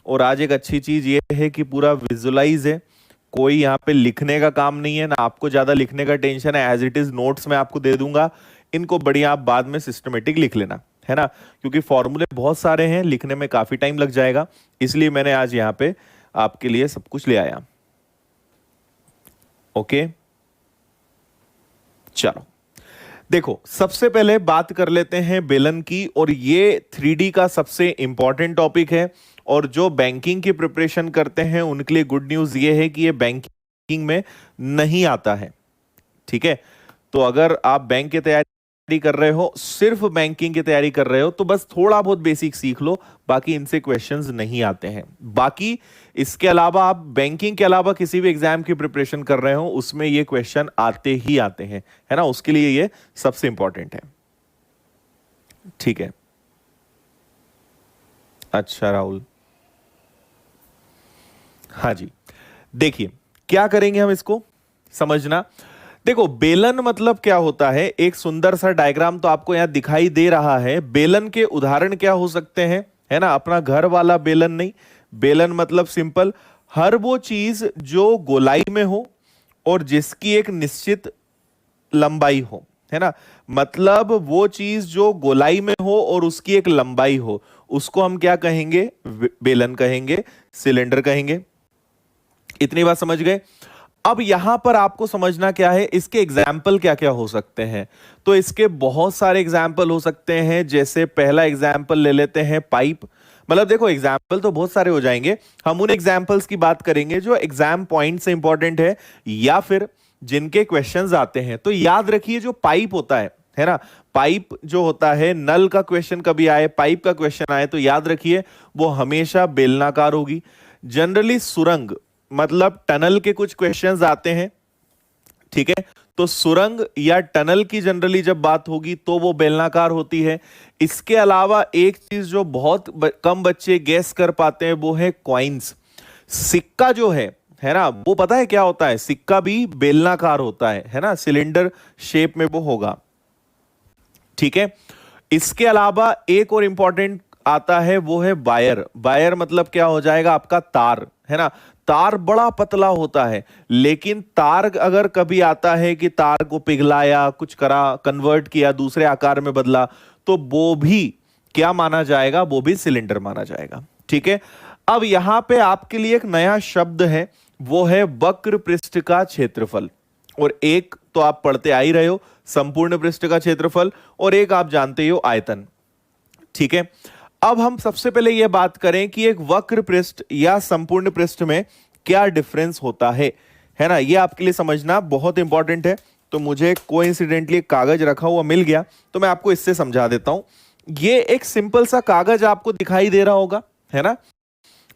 और आज एक अच्छी चीज ये है कि पूरा विजुअलाइज है, कोई यहाँ पे लिखने का काम नहीं है ना, आपको ज्यादा लिखने का टेंशन है। एज इट इज नोट्स मैं आपको दे दूंगा, इनको बढ़िया आप बाद में सिस्टमेटिक लिख लेना, है ना, क्योंकि फॉर्मूले बहुत सारे हैं, लिखने में काफी टाइम लग जाएगा, इसलिए मैंने आज यहाँ पे आपके लिए सब कुछ ले आया। ओके, चलो देखो, सबसे पहले बात कर लेते हैं बेलन की, और ये 3D का सबसे इंपॉर्टेंट टॉपिक है। और जो बैंकिंग की प्रिपरेशन करते हैं उनके लिए गुड न्यूज ये है कि ये बैंकिंग में नहीं आता है, ठीक है। तो अगर आप बैंक की तैयारी कर रहे हो, सिर्फ बैंकिंग की तैयारी कर रहे हो, तो बस थोड़ा बहुत बेसिक सीख लो, बाकी इनसे क्वेश्चंस नहीं आते हैं। बाकी इसके अलावा आप बैंकिंग के अलावा किसी भी एग्जाम की प्रिपरेशन कर रहे हो, उसमें ये क्वेश्चन आते ही आते हैं, है ना, उसके लिए ये सबसे इंपॉर्टेंट है, ठीक है। अच्छा राहुल, हाँ जी, देखिए क्या करेंगे हम इसको समझना। देखो, बेलन मतलब क्या होता है, एक सुंदर सा डायग्राम तो आपको यहां दिखाई दे रहा है। बेलन के उदाहरण क्या हो सकते हैं, है ना, अपना घर वाला बेलन नहीं। बेलन मतलब सिंपल, हर वो चीज जो गोलाई में हो और जिसकी एक निश्चित लंबाई हो, है ना, मतलब वो चीज जो गोलाई में हो और उसकी एक लंबाई हो, उसको हम क्या कहेंगे, बेलन कहेंगे, सिलेंडर कहेंगे। इतनी बात समझ गए। अब यहां पर आपको समझना क्या है, इसके एग्जाम्पल क्या क्या हो सकते हैं। तो इसके बहुत सारे एग्जाम्पल हो सकते हैं। जैसे पहला एग्जाम्पल ले लेते हैं पाइप। मतलब देखो, एग्जाम्पल तो बहुत सारे हो जाएंगे, हम उन एग्जाम्पल्स की बात करेंगे जो एग्जाम पॉइंट से इंपॉर्टेंट है या फिर जिनके क्वेश्चंस आते हैं। तो याद रखिए, जो पाइप होता है ना, पाइप जो होता है, नल का क्वेश्चन कभी आए, पाइप का क्वेश्चन आए, तो याद रखिए वो हमेशा बेलनाकार होगी। जनरली सुरंग मतलब टनल के कुछ क्वेश्चंस आते हैं, ठीक है, तो सुरंग या टनल की जनरली जब बात होगी तो वो बेलनाकार होती है। इसके अलावा एक चीज जो बहुत कम बच्चे गैस कर पाते हैं वो है कॉइन्स। सिक्का जो है ना, वो पता है क्या होता है, सिक्का भी बेलनाकार होता है ना, सिलेंडर शेप में वो होगा, ठीक है। इसके अलावा एक और इंपॉर्टेंट आता है, वो है वायर। वायर मतलब क्या हो जाएगा, आपका तार, है ना। तार बड़ा पतला होता है, लेकिन तार अगर कभी आता है कि तार को पिघलाया, कुछ करा, कन्वर्ट किया, दूसरे आकार में बदला, तो वो भी क्या माना जाएगा, वो भी सिलेंडर माना जाएगा, ठीक है। अब यहां पे आपके लिए एक नया शब्द है, वो है वक्र पृष्ठ का क्षेत्रफल। और एक तो आप पढ़ते आ ही रहे हो, संपूर्ण पृष्ठ का क्षेत्रफल, और एक आप जानते हो आयतन, ठीक है। अब हम सबसे पहले यह बात करें कि एक वक्र पृष्ठ या संपूर्ण पृष्ठ में क्या डिफरेंस होता है ना, यह आपके लिए समझना बहुत इंपॉर्टेंट है। तो मुझे कोइंसिडेंटली कागज रखा हुआ मिल गया, तो मैं आपको इससे समझा देता हूं। ये एक सिंपल सा कागज आपको दिखाई दे रहा होगा, है ना।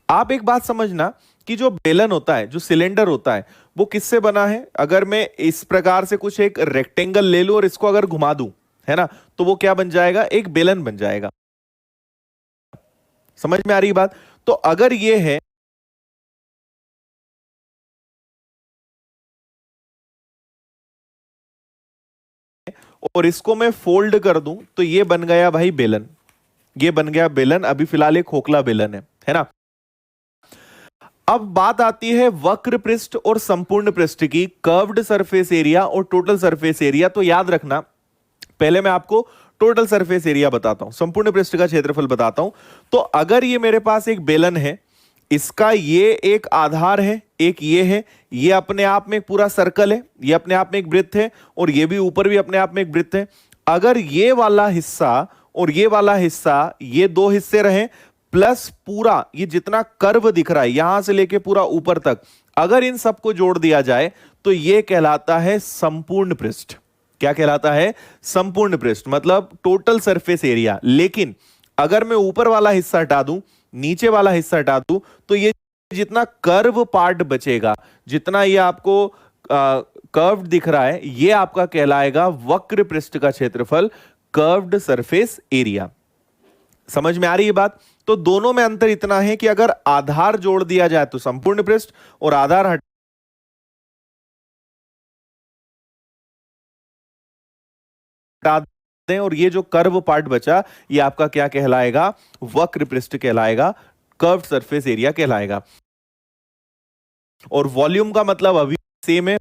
आप एक बात समझना कि जो बेलन होता है, जो सिलेंडर होता है, वो किससे बना है। अगर मैं इस प्रकार से कुछ एक रेक्टेंगल ले लूं और इसको अगर घुमा दूं, है ना, तो वो क्या बन जाएगा, एक बेलन बन जाएगा। समझ में आ रही बात। तो अगर ये है, और इसको मैं फोल्ड कर दूं, तो ये बन गया भाई बेलन, ये बन गया बेलन। अभी फिलहाल एक खोखला बेलन है ना। अब बात आती है वक्र पृष्ठ और संपूर्ण पृष्ठ की, कर्व्ड सरफेस एरिया और टोटल सरफेस एरिया। तो याद रखना, पहले मैं आपको टोटल सरफेस एरिया बताता हूं, संपूर्ण पृष्ठ का क्षेत्रफल बताता हूं। तो अगर ये मेरे पास एक बेलन है, इसका ये एक आधार है, एक ये है, ये अपने आप में एक पूरा सर्कल है, ये अपने आप में एक वृत्त है, और ये भी ऊपर भी अपने आप में एक वृत्त है। अगर ये वाला हिस्सा और ये वाला हिस्सा, ये दो हिस्से रहे, प्लस पूरा ये जितना कर्व दिख रहा है यहां से लेके पूरा ऊपर तक, अगर इन सबको जोड़ दिया जाए तो ये कहलाता है संपूर्ण पृष्ठ। क्या कहलाता है, संपूर्ण पृष्ठ, मतलब टोटल सरफेस एरिया। लेकिन अगर मैं ऊपर वाला हिस्सा हटा दूं, नीचे वाला हिस्सा हटा दूं, तो ये जितना कर्व पार्ट बचेगा, जितना ये आपको कर्व्ड दिख रहा है, ये आपका कहलाएगा वक्र पृष्ठ का क्षेत्रफल, कर्व्ड सरफेस एरिया। समझ में आ रही है बात। तो दोनों में अंतर इतना है कि अगर आधार जोड़ दिया जाए तो संपूर्ण पृष्ठ, और आधार हटा दें और ये जो कर्व पार्ट बचा, ये आपका क्या कहलाएगा, वक्र पृष्ठ कहलाएगा, कर्व्ड सरफेस एरिया कहलाएगा। और वॉल्यूम का मतलब अभी सेम है,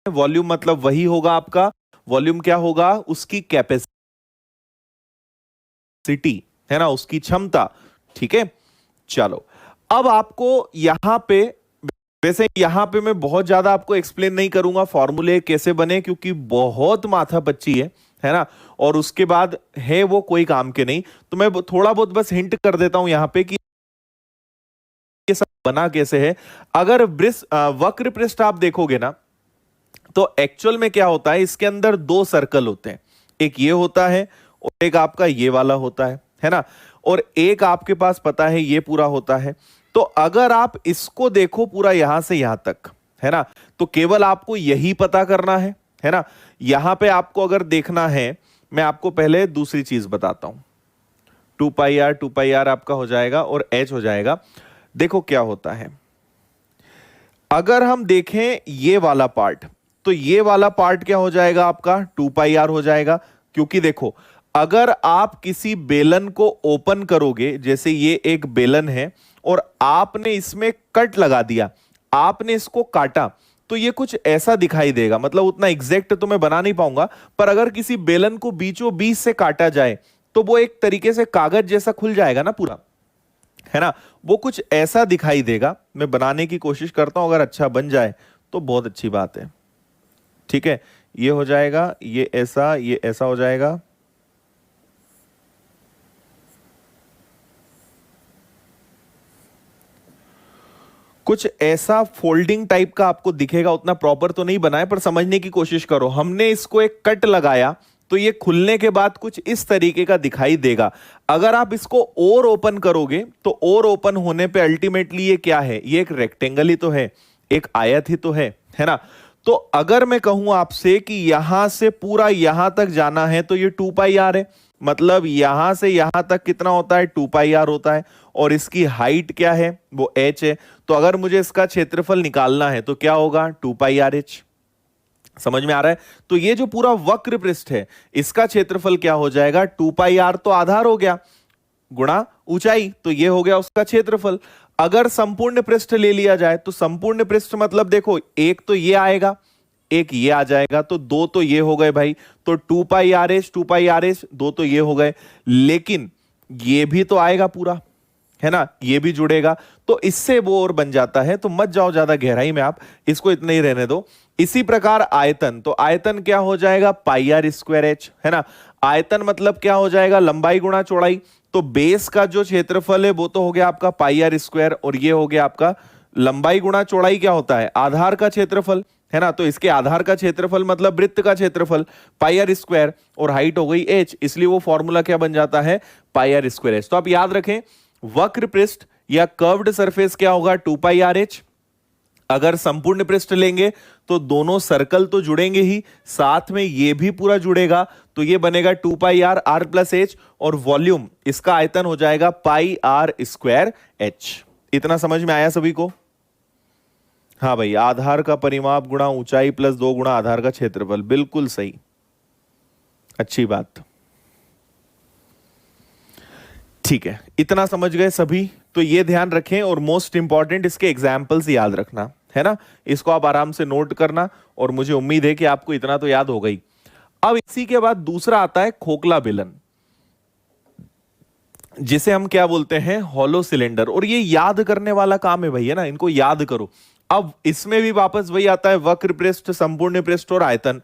वॉल्यूम मतलब वही होगा आपका, वॉल्यूम क्या होगा, उसकी कैपेसिटी, है ना, उसकी क्षमता। ठीक है, चलो अब आपको यहां पे, वैसे यहां पे मैं बहुत ज्यादा आपको एक्सप्लेन नहीं करूंगा फॉर्मूले कैसे बने, क्योंकि बहुत माथापच्ची है ना, और उसके बाद है वो कोई काम के नहीं। तो मैं थोड़ा बहुत बस हिंट कर देता हूं यहां पे कि ये सब बना कैसे है। अगर वक्र पृष्ठ आप देखोगे ना, तो एक्चुअल में क्या होता है, इसके अंदर दो सर्कल होते हैं, एक ये होता है और एक आपका ये वाला होता है ना, और एक आपके पास पता है ये पूरा होता है। तो अगर आप इसको देखो पूरा यहां से यहां तक, है ना, तो केवल आपको यही पता करना है ना। यहां पे आपको अगर देखना है, मैं आपको पहले दूसरी चीज बताता हूं। 2 पाई आर आपका हो जाएगा और h हो जाएगा। देखो क्या होता है, अगर हम देखें ये वाला पार्ट, तो ये वाला पार्ट क्या हो जाएगा आपका, 2 पाई आर हो जाएगा। क्योंकि देखो, अगर आप किसी बेलन को ओपन करोगे, जैसे ये एक बेलन है और आपने इसमें कट लगा दिया, आपने इसको काटा, तो ये कुछ ऐसा दिखाई देगा। मतलब उतना एग्जैक्ट तो मैं बना नहीं पाऊंगा, पर अगर किसी बेलन को बीचों बीच से काटा जाए तो वो एक तरीके से कागज जैसा खुल जाएगा ना पूरा, है ना, वो कुछ ऐसा दिखाई देगा। मैं बनाने की कोशिश करता हूं, अगर अच्छा बन जाए तो बहुत अच्छी बात है। ठीक है, ये हो जाएगा, ये ऐसा हो जाएगा। कुछ ऐसा फोल्डिंग टाइप का आपको दिखेगा, उतना प्रॉपर तो नहीं बनाए, पर समझने की कोशिश करो। हमने इसको एक कट लगाया तो ये खुलने के बाद कुछ इस तरीके का दिखाई देगा। अगर आप इसको और ओपन करोगे तो और ओपन होने पे अल्टीमेटली ये क्या है, ये एक रेक्टेंगल ही तो है, एक आयत ही तो है ना। तो अगर मैं कहूं आपसे कि यहां से पूरा यहां तक जाना है तो ये 2 पाई आर है, मतलब यहां से यहां तक कितना होता है, 2 पाई आर होता है। और इसकी हाइट क्या है, वो h है। तो अगर मुझे इसका क्षेत्रफल निकालना है तो क्या होगा, 2 पाई आर h। समझ में आ रहा है। तो ये जो पूरा वक्र पृष्ठ है, इसका क्षेत्रफल क्या हो जाएगा, 2 पाई आर तो आधार हो गया गुणा ऊंचाई, तो ये हो गया उसका क्षेत्रफल। अगर संपूर्ण पृष्ठ ले लिया जाए तो संपूर्ण पृष्ठ मतलब देखो, एक तो ये आएगा, एक ये आ जाएगा, तो दो तो ये हो गए भाई। तो 2 पाई आर h दो तो ये हो गए, लेकिन ये भी तो आएगा पूरा, है ना, ये भी जुड़ेगा, तो इससे वो और बन जाता है। तो मत जाओ ज्यादा गहराई में, आप इसको इतना ही रहने दो। इसी प्रकार आयतन, तो आयतन क्या हो जाएगा, πr²h, है ना। आयतन मतलब क्या हो जाएगा, लंबाई गुणा चौड़ाई। तो बेस का जो क्षेत्रफल है वो तो हो गया आपका πr², और ये हो गया आपका लंबाई गुणा चौड़ाई क्या होता है, आधार का क्षेत्रफल, है ना। तो इसके आधार का क्षेत्रफल मतलब वृत्त का क्षेत्रफल πr², और हाइट हो गई h, इसलिए वो फॉर्मूला क्या बन जाता है, πr²h। तो आप याद रखें, वक्र पृष्ठ या कर्व्ड सरफेस क्या होगा, 2 पाई आर h। अगर संपूर्ण पृष्ठ लेंगे तो दोनों सर्कल तो जुड़ेंगे ही, साथ में ये भी पूरा जुड़ेगा, तो ये बनेगा 2 पाई आर, r+h, और वॉल्यूम इसका आयतन हो जाएगा πr²h। इतना समझ में आया सभी को। हाँ भाई, आधार का परिमाप गुणा ऊंचाई प्लस 2 गुणा आधार का क्षेत्रफल, बिल्कुल सही, अच्छी बात। ठीक है, इतना समझ गए सभी। तो ये ध्यान रखें, और मोस्ट इंपॉर्टेंट इसके एग्जाम्पल्स याद रखना, है ना। इसको आप आराम से नोट करना, और मुझे उम्मीद है कि आपको इतना तो याद हो गई। अब इसी के बाद दूसरा आता है खोखला बेलन, जिसे हम क्या बोलते हैं, हॉलो सिलेंडर। और ये याद करने वाला काम है भाई, है ना, इनको याद करो। अब इसमें भी वापस वही आता है, वक्र पृष्ठ, संपूर्ण पृष्ठ और आयतन।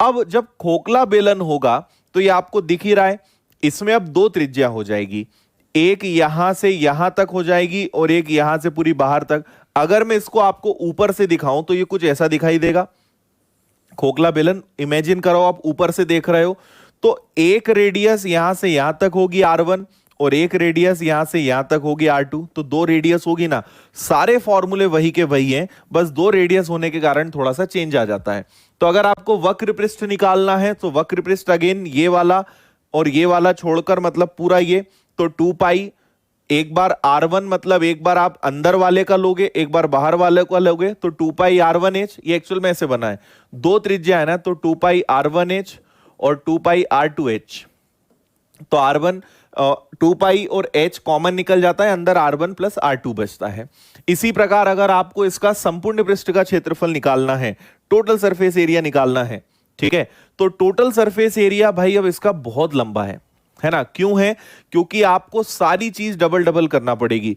अब जब खोखला बेलन होगा तो ये आपको दिख ही रहा है, इसमें अब दो त्रिज्या हो जाएगी, एक यहां से यहां तक हो जाएगी और एक यहां से पूरी बाहर तक। अगर मैं इसको आपको ऊपर से दिखाऊं तो ये कुछ ऐसा दिखाई देगा, खोखला बेलन इमेजिन करो, आप ऊपर से देख रहे हो। तो एक रेडियस यहां से यहां तक होगी R1, और एक रेडियस यहां से यहां तक होगी R2। तो दो रेडियस होगी ना, सारे फॉर्मूले वही के वही हैं, बस दो रेडियस होने के कारण थोड़ा सा चेंज आ जाता है। तो अगर आपको वक्र पृष्ठ निकालना है तो वक्र पृष्ठ अगेन ये वाला और ये वाला छोड़कर, मतलब पूरा ये, तो 2 पाई, एक बार R1 मतलब एक बार आप अंदर वाले का लोगे, एक बार बाहर वाले का लोगे, तो 2 पाई R1h। ये एक्चुअल में ऐसे बना है, दो त्रिज्या है ना, तो 2 पाई R1h और 2 पाई R2h। तो R1 टू पाई और h कॉमन निकल जाता है, अंदर r1 प्लस r2 बचता है। इसी प्रकार अगर आपको इसका संपूर्ण पृष्ठ का क्षेत्रफल निकालना है, टोटल सरफेस एरिया निकालना है, ठीक है, तो टोटल सरफेस एरिया भाई अब इसका बहुत लंबा है ना। क्यों है? क्योंकि आपको सारी चीज डबल डबल करना पड़ेगी।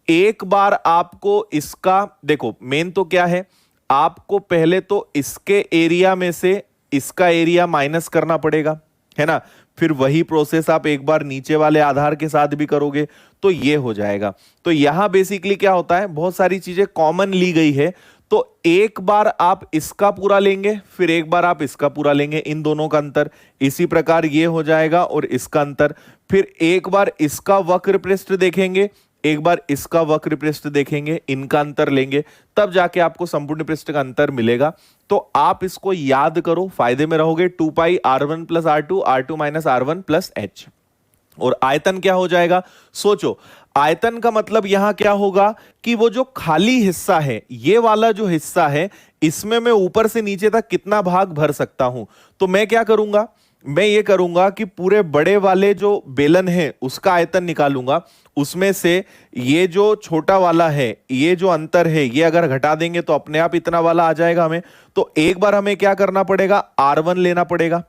एक बार आपको इसका देखो, मेन तो क्या है, आपको पहले तो इसके एरिया में से इसका एरिया माइनस करना पड़ेगा, है ना। फिर वही प्रोसेस आप एक बार नीचे वाले आधार के साथ भी करोगे तो ये हो जाएगा। तो यहां बेसिकली क्या होता है, बहुत सारी चीजें कॉमन ली गई है, तो एक बार आप इसका पूरा लेंगे, फिर एक बार आप इसका पूरा लेंगे, इन दोनों का अंतर। इसी प्रकार ये हो जाएगा और इसका अंतर। फिर एक बार इसका वक्र पृष्ठ देखेंगे, एक बार इसका वक्र पृष्ठ देखेंगे, इनका अंतर लेंगे, तब जाके आपको संपूर्ण पृष्ठ का अंतर मिलेगा। तो आप इसको याद करो, फायदे में रहोगे। 2 पाई r1 plus r2, r2 minus r1 plus h। और आयतन क्या हो जाएगा, सोचो। आयतन का मतलब यहां क्या होगा कि वो जो खाली हिस्सा है, ये वाला जो हिस्सा है, इसमें मैं ऊपर से नीचे तक कितना भाग भर सकता हूं। तो मैं क्या करूंगा, मैं ये करूंगा कि पूरे बड़े वाले जो बेलन है उसका आयतन निकालूंगा, उसमें से ये जो छोटा वाला है, ये जो अंतर है, ये अगर घटा देंगे तो अपने आप इतना वाला आ जाएगा हमें। तो एक बार हमें क्या करना पड़ेगा, r1 लेना पड़ेगा,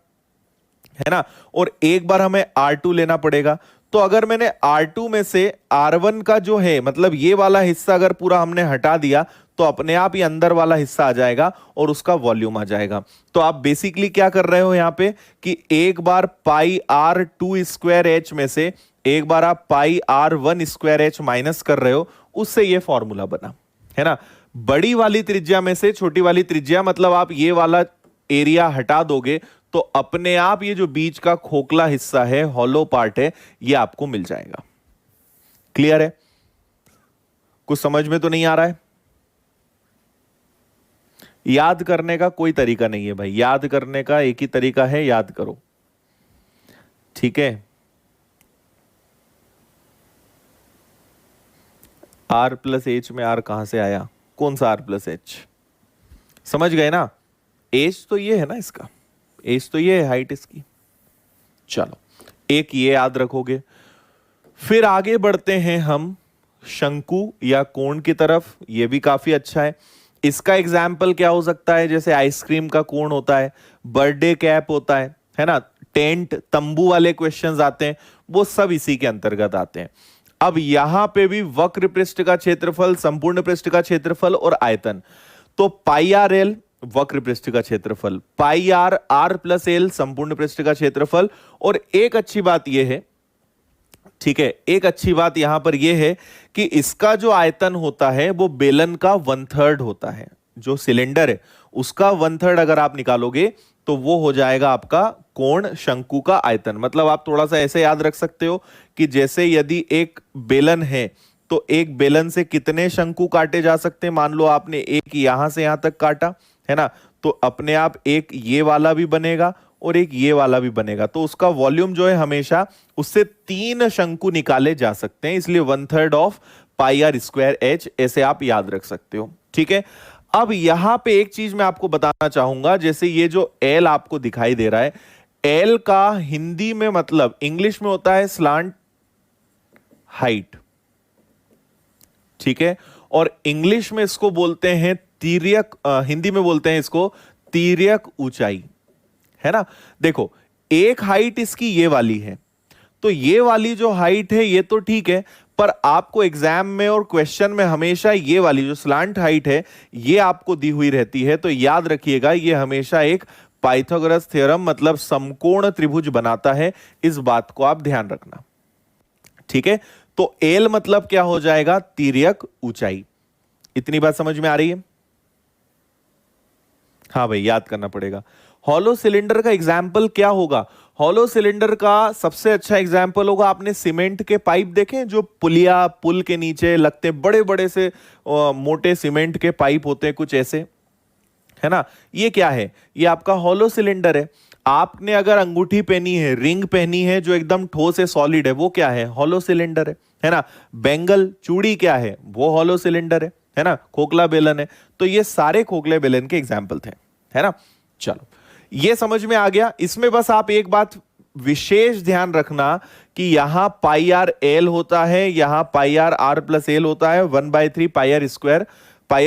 है ना, और एक बार हमें r2 लेना पड़ेगा। तो अगर मैंने r2 में से r1 का जो है, मतलब ये वाला हिस्सा अगर पूरा हमने हटा दिया, तो अपने आप ही अंदर वाला हिस्सा आ जाएगा और उसका वॉल्यूम आ जाएगा। तो आप बेसिकली क्या कर रहे हो यहां पे कि एक बार पाई r2 स्क्वायर h में से एक बार आप पाई r1 स्क्वायर h माइनस कर रहे हो, उससे ये फॉर्मूला बना, है ना। बड़ी वाली त्रिज्या में से छोटी वाली त्रिज्या, मतलब आप ये वाला एरिया हटा दोगे तो अपने आप ये जो बीच का खोखला हिस्सा है, हॉलो पार्ट है, ये आपको मिल जाएगा। क्लियर है? कुछ समझ में तो नहीं आ रहा है? याद करने का कोई तरीका नहीं है भाई, याद करने का एक ही तरीका है, याद करो, ठीक है। r प्लस एच में r कहां से आया, कौन सा r प्लस एच, समझ गए ना। एच तो ये है ना, इसका एच तो ये है, हाइट इसकी। चलो, एक ये याद रखोगे। फिर आगे बढ़ते हैं हम शंकु या कोण की तरफ। ये भी काफी अच्छा है। इसका एग्जाम्पल क्या हो सकता है, जैसे आइसक्रीम का कोण होता है, बर्थडे कैप होता है ना, टेंट तंबू वाले क्वेश्चंस आते हैं, वो सब इसी के अंतर्गत आते हैं। अब यहां पे भी वक्र पृष्ठ का क्षेत्रफल, संपूर्ण पृष्ठ का क्षेत्रफल और आयतन। तो पाई आर एल वक्र पृष्ठ का क्षेत्रफल, पाई आर आर प्लस एल संपूर्ण पृष्ठ का क्षेत्रफल। और एक अच्छी बात यह है, ठीक है, एक अच्छी बात यहां पर यह है कि इसका जो आयतन होता है वो बेलन का 1/3 होता है। जो सिलेंडर है उसका 1/3 अगर आप निकालोगे तो वो हो जाएगा आपका कोण शंकु का आयतन। मतलब आप थोड़ा सा ऐसे याद रख सकते हो कि जैसे यदि एक बेलन है तो एक बेलन से कितने शंकु काटे जा सकते हैं। मान लो आपने एक यहां से यहां तक काटा, है ना, तो अपने आप एक ये वाला भी बनेगा और एक ये वाला भी बनेगा। तो उसका वॉल्यूम जो है हमेशा उससे 3 शंकु निकाले जा सकते हैं, इसलिए 1/3 of pi r square h, ऐसे आप याद रख सकते हो, ठीक है। अब यहां पे एक चीज मैं आपको बताना चाहूंगा, जैसे ये जो एल आपको दिखाई दे रहा है, एल का हिंदी में मतलब इंग्लिश में होता है स्लांट हाइट, ठीक है, और इंग्लिश में इसको बोलते हैं तिर्यक, हिंदी में बोलते हैं इसको तिर्यक ऊंचाई, है ना। देखो, एक हाइट इसकी ये वाली है, तो ये वाली जो हाइट है ये तो ठीक है, पर आपको एग्जाम में और क्वेश्चन में हमेशा ये वाली जो स्लांट हाइट है ये आपको दी हुई रहती है। तो याद रखिएगा, ये हमेशा एक पाइथागोरस थ्योरम मतलब समकोण त्रिभुज बनाता है, इस बात को आप ध्यान रखना, ठीक है। तो एल मतलब क्या हो जाएगा, तिर्यक ऊंचाई। इतनी बात समझ में आ रही है? हाँ भाई, याद करना पड़ेगा। हॉलो सिलेंडर का एग्जाम्पल क्या होगा, हॉलो सिलेंडर का सबसे अच्छा एग्जाम्पल होगा, आपने सीमेंट के पाइप देखे जो पुलिया पुल के नीचे लगते हैं, बड़े बड़े से मोटे सीमेंट के पाइप होते हैं कुछ ऐसे, है ना। ये क्या है, ये आपका हॉलो सिलेंडर है। आपने अगर अंगूठी पहनी है, रिंग पहनी है जो एकदम ठोस है, सॉलिड है, वो क्या है, हॉलो सिलेंडर है ना। बैंगल चूड़ी क्या है, वो हॉलो सिलेंडर है ना। खोखला बेलन है, तो ये सारे खोखले बेलन के एग्जाम्पल थे, है ना। चलो, ये समझ में आ गया। इसमें बस आप एक बात विशेष ध्यान रखना कि यहां पाई आर एल होता है, यहां पाई आर आर प्लस एल होता है, 1/3 पाई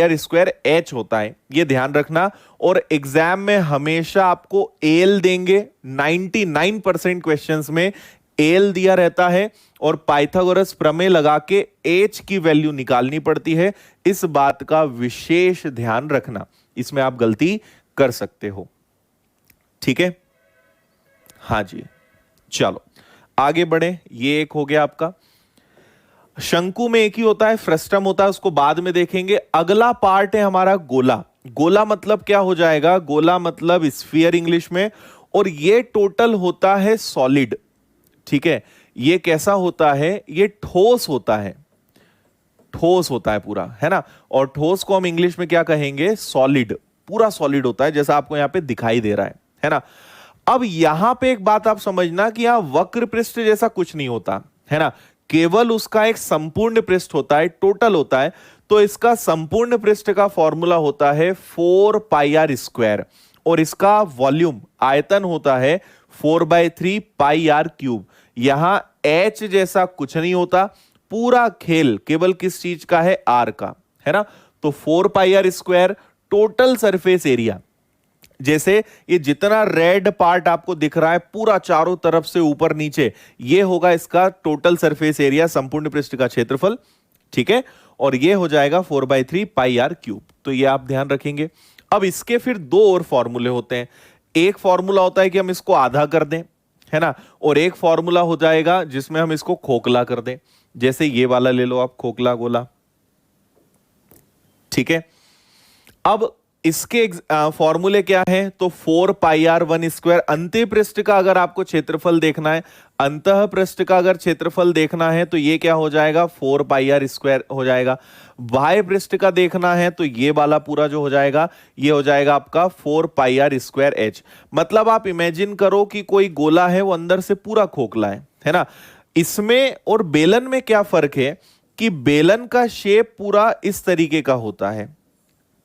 आर स्क्वायर एच होता है, ये ध्यान रखना। और एग्जाम में हमेशा आपको एल देंगे, 99% क्वेश्चंस में एल दिया रहता है और पाइथागोरस प्रमेय लगा के एच की वैल्यू निकालनी पड़ती है। इस बात का विशेष ध्यान रखना, इसमें आप गलती कर सकते हो। ठीक है, हाँ जी, चलो आगे बढ़े। ये एक हो गया आपका। शंकु में एक ही होता है, फ्रस्टम होता है, उसको बाद में देखेंगे। अगला पार्ट है हमारा गोला। गोला मतलब क्या हो जाएगा? गोला मतलब स्फीयर इंग्लिश में, और ये टोटल होता है सॉलिड। ठीक है, ये कैसा होता है? ये ठोस होता है, ठोस होता है पूरा, है ना। और ठोस को हम इंग्लिश में क्या कहेंगे? सॉलिड। पूरा सॉलिड होता है, जैसा आपको यहां पे दिखाई दे रहा है ना। अब यहां पे एक बात आप समझना कि यहां वक्र पृष्ठ जैसा कुछ नहीं होता, है ना। केवल उसका एक संपूर्ण पृष्ठ होता है, टोटल होता है। तो इसका संपूर्ण पृष्ठ का फॉर्मूला होता है 4 पाई आर स्क्वायर, और इसका वॉल्यूम आयतन होता है 4/3 पाई आर क्यूब। यहां एच जैसा कुछ नहीं होता, पूरा खेल केवल किस चीज का है? आर का, है ना। तो 4 pi r square total surface area, जैसे ये जितना रेड पार्ट आपको दिख रहा है पूरा चारों तरफ से ऊपर नीचे, ये होगा इसका टोटल सरफेस एरिया, संपूर्ण पृष्ठ का क्षेत्रफल। ठीक है, और ये हो जाएगा 4/3 पाई आर क्यूब। तो ये आप ध्यान रखेंगे। अब इसके फिर दो और फॉर्मूले होते हैं। एक फॉर्मूला होता है कि हम इसको आधा कर दें, है ना, और एक फॉर्मूला हो जाएगा जिसमें हम इसको खोखला कर दें। जैसे ये वाला ले लो आप, खोखला गोला। ठीक है, अब इसके फॉर्मूले क्या है? तो 4 पाई आर 1 स्क्वायर। अंत्य पृष्ठ का अगर आपको क्षेत्रफल देखना है, अंतः पृष्ठ का अगर क्षेत्रफल देखना है तो ये क्या हो जाएगा? 4 पाई आर स्क्वायर हो जाएगा। बाह्य पृष्ठ का देखना है तो ये वाला पूरा जो हो जाएगा, ये हो जाएगा आपका 4 पाई आर स्क्वायर एच। मतलब आप इमेजिन करो कि कोई गोला है, वो अंदर से पूरा खोखला है ना। इसमें और बेलन में क्या फर्क है कि बेलन का शेप पूरा इस तरीके का होता है,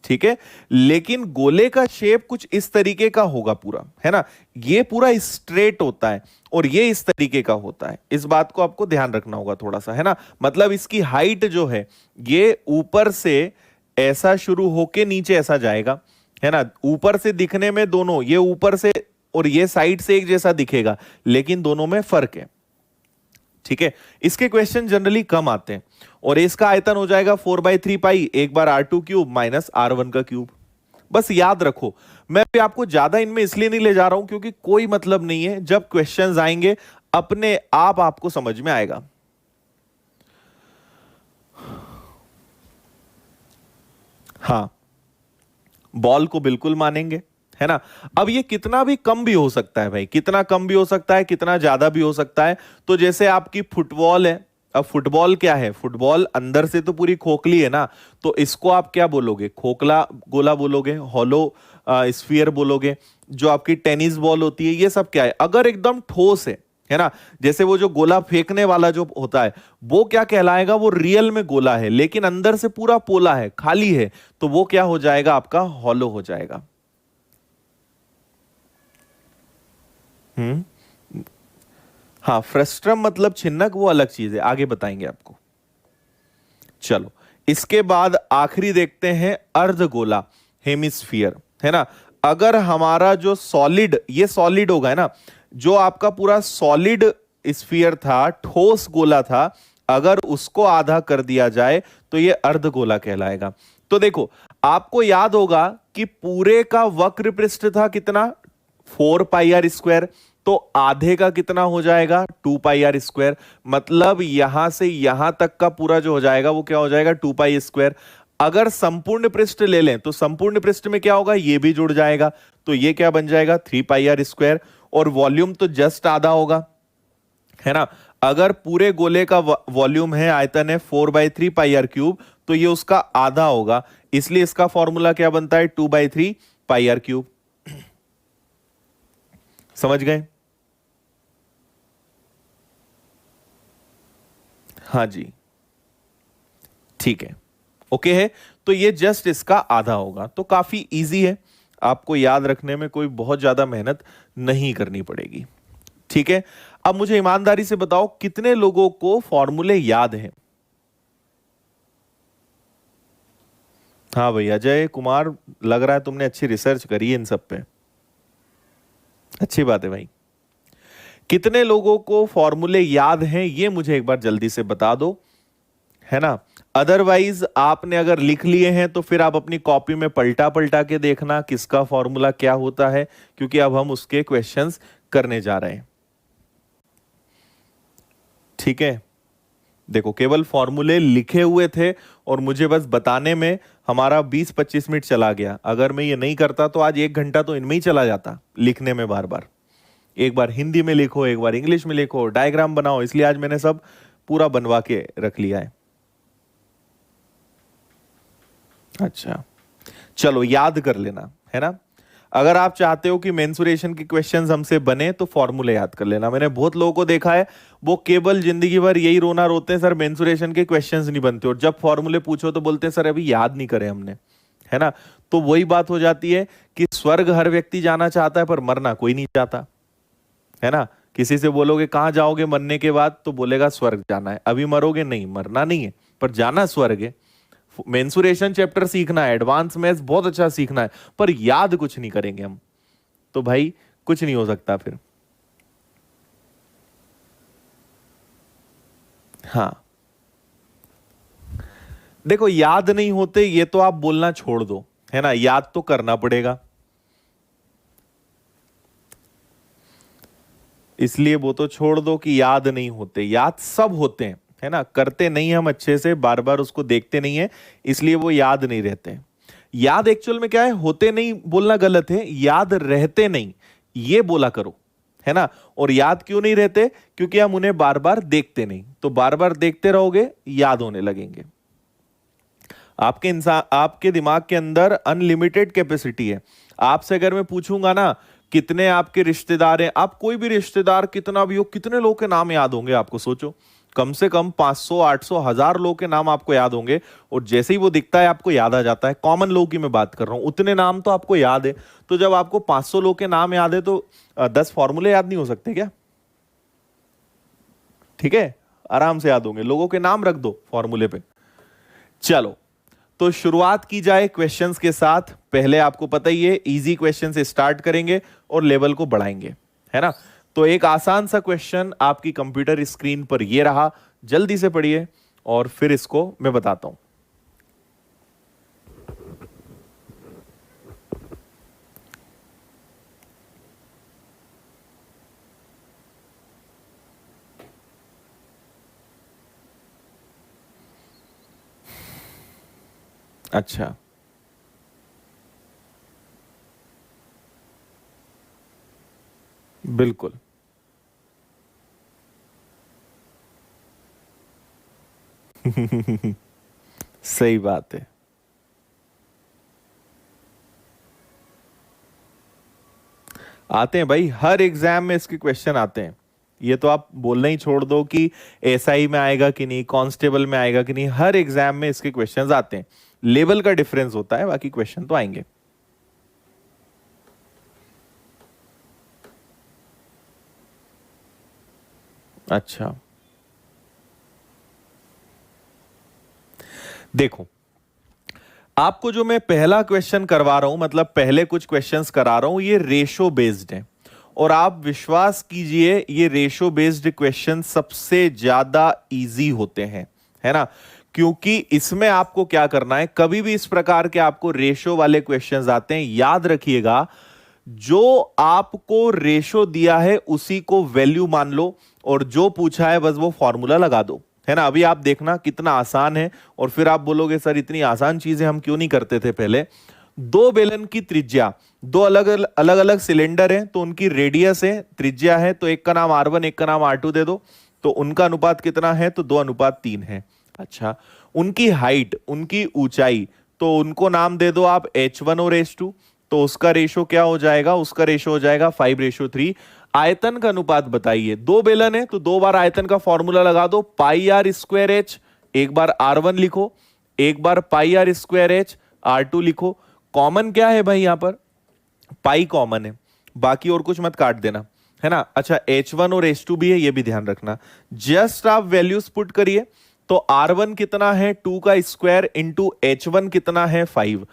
ठीक है, लेकिन गोले का शेप कुछ इस तरीके का होगा पूरा, है ना। ये पूरा स्ट्रेट होता है और ये इस तरीके का होता है। इस बात को आपको ध्यान रखना होगा थोड़ा सा, है ना। मतलब इसकी हाइट जो है ये ऊपर से ऐसा शुरू होके नीचे ऐसा जाएगा, है ना। ऊपर से दिखने में दोनों, ये ऊपर से और ये साइड से एक जैसा दिखेगा, लेकिन दोनों में फर्क है। ठीक है, इसके क्वेश्चन जनरली कम आते हैं। और इसका आयतन हो जाएगा 4/3 पाई, एक बार R2 क्यूब माइनस R1 का क्यूब। बस याद रखो, मैं भी आपको ज्यादा इनमें इसलिए नहीं ले जा रहा हूं क्योंकि कोई मतलब नहीं है, जब क्वेश्चंस आएंगे अपने आप आपको समझ में आएगा। हाँ, बॉल को बिल्कुल मानेंगे, है ना। अब ये कितना भी कम भी हो सकता है भाई, कितना कम भी हो सकता है, कितना ज्यादा भी हो सकता है। तो जैसे आपकी फुटबॉल है, अब फुटबॉल क्या है? फुटबॉल अंदर से तो पूरी खोखली है ना, तो इसको आप क्या बोलोगे? खोखला गोला बोलोगे, हॉलो स्फीयर बोलोगे। जो आपकी टेनिस बॉल होती है, ये सब क्या है? अगर एकदम ठोस है ना, जैसे वो जो गोला फेंकने वाला जो होता है, वो क्या कहलाएगा? वो रियल में गोला है, लेकिन अंदर से पूरा पोला है, खाली है, तो वो क्या हो जाएगा? आपका हॉलो हो जाएगा। हाँ, फ्रस्ट्रम मतलब छिन्नक, वो अलग चीज है, आगे बताएंगे आपको। चलो, इसके बाद आखिरी देखते हैं अर्धगोला, हेमिस्फीयर, है ना। अगर हमारा जो सॉलिड, ये सॉलिड होगा, है ना, जो आपका पूरा सॉलिड स्फीयर था, ठोस गोला था, अगर उसको आधा कर दिया जाए तो ये अर्धगोला कहलाएगा। तो देखो, आपको याद होगा कि पूरे का वक्र पृष्ठ था कितना? 4 पाई आर स्क्वायर। तो आधे का कितना हो जाएगा? 2 पाई आर स्क्वायर। मतलब यहां से यहां तक का पूरा जो हो जाएगा वो क्या हो जाएगा? 2 पाई स्क्वायर। अगर संपूर्ण पृष्ठ ले लें तो संपूर्ण पृष्ठ में क्या होगा? ये भी जुड़ जाएगा, तो ये क्या बन जाएगा? 3 पाई आर स्क्वायर। और वॉल्यूम तो जस्ट आधा होगा, है ना। अगर पूरे गोले का वॉल्यूम है, आयतन है 4/3 पाई आर क्यूब, तो ये उसका आधा होगा, इसलिए इसका फॉर्मूला क्या बनता है? 2/3 पाई आर क्यूब। समझ गए? हाँ जी, ठीक है, ओके है। तो ये जस्ट इसका आधा होगा, तो काफी इजी है, आपको याद रखने में कोई बहुत ज्यादा मेहनत नहीं करनी पड़ेगी। ठीक है, अब मुझे ईमानदारी से बताओ कितने लोगों को फॉर्मूले याद हैं? हाँ भाई अजय कुमार, लग रहा है तुमने अच्छी रिसर्च करी है इन सब पे। अच्छी बात है भाई। कितने लोगों को फॉर्मूले याद हैं ये मुझे एक बार जल्दी से बता दो, है ना। अदरवाइज आपने अगर लिख लिए हैं तो फिर आप अपनी कॉपी में पलटा पलटा के देखना किसका फॉर्मूला क्या होता है, क्योंकि अब हम उसके क्वेश्चंस करने जा रहे हैं। ठीक है, देखो केवल फॉर्मूले लिखे हुए थे और मुझे बस बताने में हमारा 20-25 मिनट चला गया। अगर मैं ये नहीं करता तो आज 1 घंटा तो इनमें ही चला जाता, लिखने में बार बार। एक बार हिंदी में लिखो, एक बार इंग्लिश में लिखो, डायग्राम बनाओ, इसलिए आज मैंने सब पूरा बनवा के रख लिया है। अच्छा चलो याद कर लेना, है ना। अगर आप चाहते हो कि मेंसुरेशन के क्वेश्चंस हमसे बने तो फॉर्मूले याद कर लेना। मैंने बहुत लोगों को देखा है वो केवल जिंदगी भर यही रोना रोते हैं, सर मेंसुरेशन के क्वेश्चंस नहीं बनते, और जब फॉर्मूले पूछो तो बोलते हैं सर अभी याद नहीं करे हमने, है ना। तो वही बात हो जाती है कि स्वर्ग हर व्यक्ति जाना चाहता है पर मरना कोई नहीं चाहता, है ना। किसी से बोलोगे कहां जाओगे मरने के बाद तो बोलेगा स्वर्ग जाना है। अभी मरोगे नहीं, मरना नहीं है पर जाना स्वर्ग है। मेंसुरेशन चैप्टर सीखना है, एडवांस मैथ्स बहुत अच्छा सीखना है, पर याद कुछ नहीं करेंगे हम तो भाई कुछ नहीं हो सकता फिर। हाँ देखो याद नहीं होते ये तो आप बोलना छोड़ दो, है ना, याद तो करना पड़ेगा। इसलिए वो तो छोड़ दो कि याद नहीं होते, याद सब होते हैं, है ना। करते नहीं हम अच्छे से, बार बार उसको देखते नहीं है, इसलिए वो याद नहीं रहते। याद एक्चुअल में क्या है, होते नहीं बोलना गलत है, याद रहते नहीं ये बोला करो, है ना। और याद क्यों नहीं रहते, क्योंकि हम उन्हें बार बार देखते नहीं, तो बार बार देखते रहोगे याद होने लगेंगे। आपके इंसान, आपके दिमाग के अंदर अनलिमिटेड कैपेसिटी है। आपसे अगर मैं पूछूंगा ना कितने आपके रिश्तेदार हैं, आप कोई भी रिश्तेदार कितना भी हो, कितने लोग के नाम याद होंगे आपको, सोचो। कम से कम 500, 800, 1000 लोग के नाम आपको याद होंगे, और जैसे ही वो दिखता है आपको याद आ जाता है। कॉमन लोग की मैं बात कर रहा हूं, उतने नाम तो आपको याद है। तो जब आपको 500 लोग के नाम याद है तो 10 फॉर्मूले याद नहीं हो सकते क्या? ठीक है, आराम से याद होंगे। लोगों के नाम रख दो फॉर्मूले पे। चलो तो शुरुआत की जाए क्वेश्चंस के साथ। पहले आपको पता ही है इजी क्वेश्चन से स्टार्ट करेंगे और लेवल को बढ़ाएंगे, है ना। तो एक आसान सा क्वेश्चन आपकी कंप्यूटर स्क्रीन पर ये रहा, जल्दी से पढ़िए और फिर इसको मैं बताता हूं। अच्छा बिल्कुल। सही बात है। आते हैं भाई, हर एग्जाम में इसके क्वेश्चन आते हैं। ये तो आप बोलना ही छोड़ दो कि एसआई में आएगा कि नहीं, कांस्टेबल में आएगा कि नहीं, हर एग्जाम में इसके क्वेश्चंस आते हैं। लेवल का डिफरेंस होता है, बाकी क्वेश्चन तो आएंगे। अच्छा देखो, आपको जो मैं पहला क्वेश्चन करवा रहा हूं, मतलब पहले कुछ क्वेश्चंस करा रहा हूं, ये रेशो बेस्ड है। और आप विश्वास कीजिए ये रेशो बेस्ड क्वेश्चन सबसे ज्यादा इजी होते हैं, है ना। क्योंकि इसमें आपको क्या करना है, कभी भी इस प्रकार के आपको रेशो वाले क्वेश्चंस आते हैं, याद रखिएगा जो आपको रेशो दिया है उसी को वैल्यू मान लो, और जो पूछा है बस वो फॉर्मूला लगा दो, है ना। अभी आप देखना कितना आसान है, और फिर आप बोलोगे सर इतनी आसान चीजें हम क्यों नहीं करते थे पहले। दो बेलन की त्रिज्या, दो अलग अलग अलग सिलेंडर हैं तो उनकी रेडियस है, त्रिज्या है, तो एक का नाम R1 एक का नाम R2 दे दो, तो उनका अनुपात कितना है, तो 2:3 है। अच्छा, उनकी हाइट, उनकी ऊंचाई, तो उनको नाम दे दो आप H1 और H2, तो उसका रेशो क्या हो जाएगा, उसका रेशो हो जाएगा 5:3। आयतन का अनुपात बताइए, दो बेलन है तो दो बार आयतन का फॉर्मूला लगा दो, πr²h, एक बार R1 लिखो, एक बार πr²h R2 लिखो। कॉमन क्या है भाई, यहां पर पाई कॉमन है, बाकी और कुछ मत काट देना। है ना। अच्छा, H1 और H2 भी है, ये भी ध्यान रखना। जस्ट आप वैल्यूज पुट करिए, तो R1 कितना है 2 का स्क्वायर इंटू H1 कितना है 5,